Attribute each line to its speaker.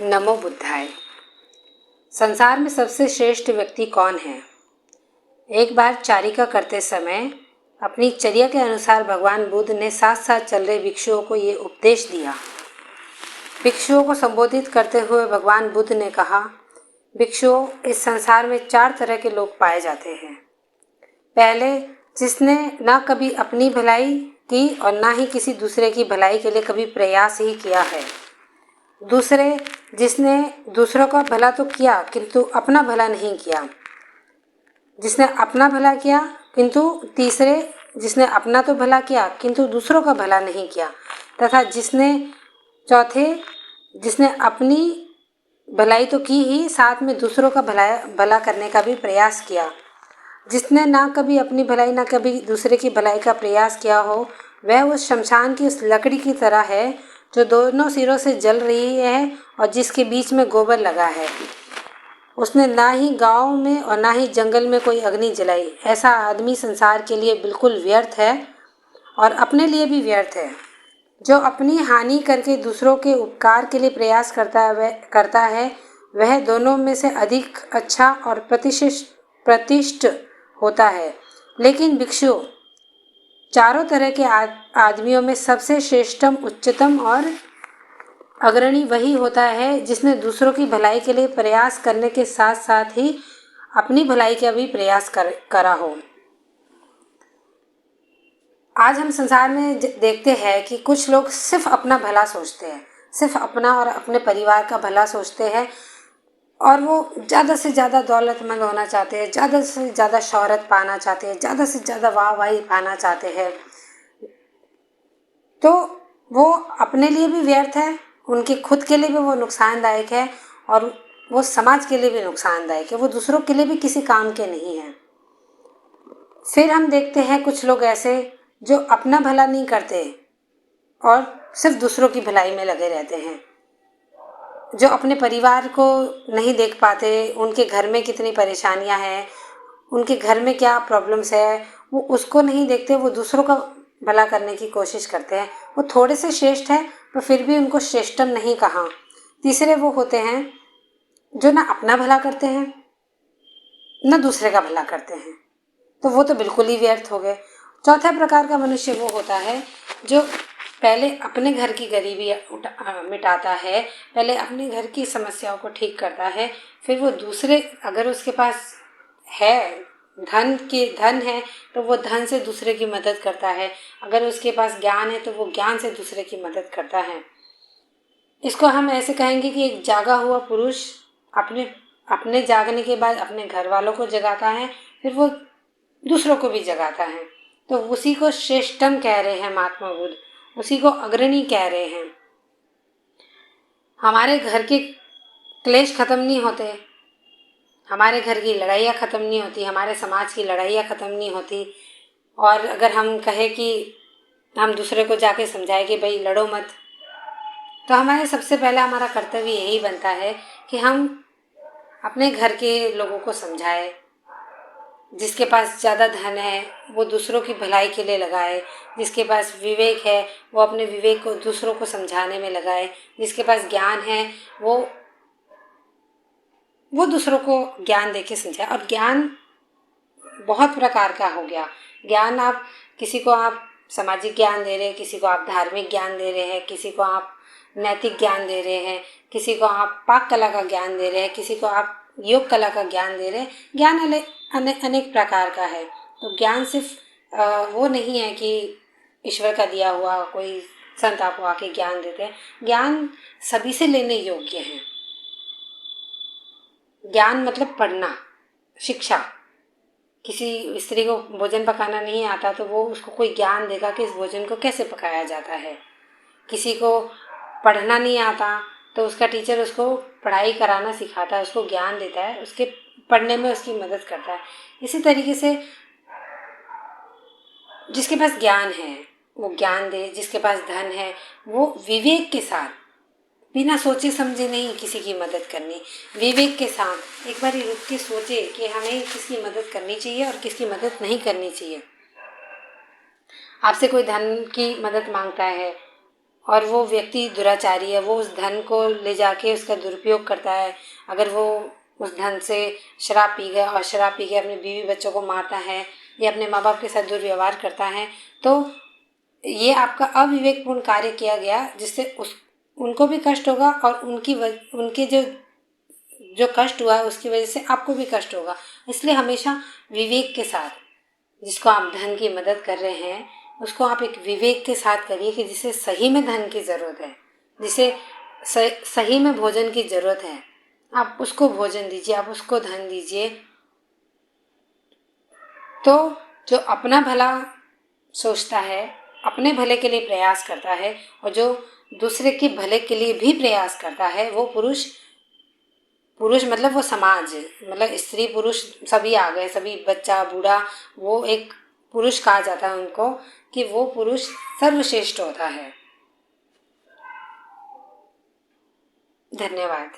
Speaker 1: नमो बुद्धाय। संसार में सबसे श्रेष्ठ व्यक्ति कौन है? एक बार चारिका करते समय अपनी चर्या के अनुसार भगवान बुद्ध ने साथ साथ चल रहे भिक्षुओं को ये उपदेश दिया। भिक्षुओं को संबोधित करते हुए भगवान बुद्ध ने कहा, भिक्षुओं, इस संसार में 4 तरह के लोग पाए जाते हैं। पहले, जिसने ना कभी अपनी भलाई की और ना ही किसी दूसरे की भलाई के लिए कभी प्रयास ही किया है। दूसरे, जिसने दूसरों का भला तो किया किंतु अपना भला नहीं किया। जिसने अपना भला किया किंतु तीसरे, जिसने अपना तो भला किया किंतु दूसरों का भला नहीं किया। तथा चौथे, जिसने अपनी भलाई तो की ही, साथ में दूसरों का भला करने का भी प्रयास किया। जिसने ना कभी अपनी भलाई ना कभी दूसरे की भलाई का प्रयास किया हो, वह उस शमशान की उस लकड़ी की तरह है जो दोनों सिरों से जल रही है और जिसके बीच में गोबर लगा है। उसने ना ही गांव में और ना ही जंगल में कोई अग्नि जलाई। ऐसा आदमी संसार के लिए बिल्कुल व्यर्थ है और अपने लिए भी व्यर्थ है। जो अपनी हानि करके दूसरों के उपकार के लिए प्रयास करता है वह दोनों में से अधिक अच्छा और प्रतिष्ठ होता है। लेकिन भिक्षु, चारों तरह के आदमियों में सबसे श्रेष्ठतम, उच्चतम और अग्रणी वही होता है जिसने दूसरों की भलाई के लिए प्रयास करने के साथ साथ ही अपनी भलाई का भी प्रयास करा हो। आज हम संसार में देखते हैं कि कुछ लोग सिर्फ अपना भला सोचते हैं, सिर्फ अपना और अपने परिवार का भला सोचते हैं और वो ज़्यादा से ज़्यादा दौलतमंद होना चाहते हैं, ज़्यादा से ज़्यादा शोहरत पाना चाहते हैं, ज़्यादा से ज़्यादा वाहवाही पाना चाहते हैं। तो वो अपने लिए भी व्यर्थ है, उनके खुद के लिए भी वो नुकसानदायक है और वो समाज के लिए भी नुकसानदायक है। वो दूसरों के लिए भी किसी काम के नहीं है। फिर हम देखते हैं कुछ लोग ऐसे जो अपना भला नहीं करते और सिर्फ दूसरों की भलाई में लगे रहते हैं, जो अपने परिवार को नहीं देख पाते, उनके घर में कितनी परेशानियां हैं, उनके घर में क्या प्रॉब्लम्स है, वो उसको नहीं देखते, वो दूसरों का भला करने की कोशिश करते हैं। वो थोड़े से श्रेष्ठ है पर फिर भी उनको श्रेष्ठतम नहीं कहा। तीसरे वो होते हैं जो ना अपना भला करते हैं ना दूसरे का भला करते हैं, तो वो तो बिल्कुल ही व्यर्थ हो गए। चौथा प्रकार का मनुष्य वो होता है जो पहले अपने घर की गरीबी मिटाता है, पहले अपने घर की समस्याओं को ठीक करता है, फिर वो दूसरे, अगर उसके पास है धन है तो वो धन से दूसरे की मदद करता है, अगर उसके पास ज्ञान है तो वो ज्ञान से दूसरे की मदद करता है। इसको हम ऐसे कहेंगे कि एक जागा हुआ पुरुष अपने जागने के बाद अपने घर वालों को जगाता है, फिर वो दूसरों को भी जगाता है। तो उसी को श्रेष्ठतम कह रहे हैं महात्मा बुद्ध, उसी को अग्रणी कह रहे हैं। हमारे घर के क्लेश खत्म नहीं होते, हमारे घर की लड़ाइयाँ ख़त्म नहीं होती, हमारे समाज की लड़ाइयाँ ख़त्म नहीं होती। और अगर हम कहें कि हम दूसरे को जाके समझाएं कि भाई लड़ो मत, तो हमारे सबसे पहला हमारा कर्तव्य यही बनता है कि हम अपने घर के लोगों को समझाएं। जिसके पास ज़्यादा धन है वो दूसरों की भलाई के लिए लगाए, जिसके पास विवेक है वो अपने विवेक को दूसरों को समझाने में लगाए, जिसके पास ज्ञान है वो दूसरों को ज्ञान देके समझाए। और ज्ञान बहुत प्रकार का हो गया। ज्ञान किसी को आप सामाजिक ज्ञान दे रहे हैं, किसी को आप धार्मिक ज्ञान दे रहे हैं, किसी को आप नैतिक ज्ञान दे रहे हैं, किसी को आप पाक कला का ज्ञान दे रहे हैं, किसी को आप योग कला का ज्ञान दे रहे हैं। ज्ञान अनेक प्रकार का है। तो ज्ञान सिर्फ वो नहीं है कि ईश्वर का दिया हुआ कोई संत आपको आके ज्ञान देते हैं। ज्ञान सभी से लेने योग्य है। ज्ञान मतलब पढ़ना, शिक्षा। किसी स्त्री को भोजन पकाना नहीं आता तो वो उसको कोई ज्ञान देगा कि इस भोजन को कैसे पकाया जाता है। किसी को पढ़ना नहीं आता तो उसका टीचर उसको पढ़ाई कराना सिखाता है, उसको ज्ञान देता है, उसके पढ़ने में उसकी मदद करता है। इसी तरीके से जिसके पास ज्ञान है वो ज्ञान दे, जिसके पास धन है वो विवेक के साथ, बिना सोचे समझे नहीं किसी की मदद करनी, विवेक के साथ एक बार रुक के सोचे कि हमें किसकी मदद करनी चाहिए और किसकी मदद नहीं करनी चाहिए। आपसे कोई धन की मदद मांगता है और वो व्यक्ति दुराचारी है, वो उस धन को ले जाके उसका दुरुपयोग करता है, अगर वो उस धन से शराब पी गया और शराब पी के अपने बीवी बच्चों को मारता है या अपने माँ बाप के साथ दुर्व्यवहार करता है, तो ये आपका अविवेकपूर्ण कार्य किया गया, जिससे उनको भी कष्ट होगा और उनके जो कष्ट हुआ है उसकी वजह से आपको भी कष्ट होगा। इसलिए हमेशा विवेक के साथ, जिसको आप धन की मदद कर रहे हैं उसको आप एक विवेक के साथ करिए कि जिसे सही में धन की ज़रूरत है, जिसे सही में भोजन की ज़रूरत है, आप उसको भोजन दीजिए, आप उसको धन दीजिए। तो जो अपना भला सोचता है, अपने भले के लिए प्रयास करता है और जो दूसरे के भले के लिए भी प्रयास करता है, वो पुरुष मतलब वो समाज, मतलब स्त्री पुरुष सभी आ गए, सभी बच्चा बूढ़ा, वो एक पुरुष कहा जाता है उनको, कि वो पुरुष सर्वश्रेष्ठ होता है। धन्यवाद।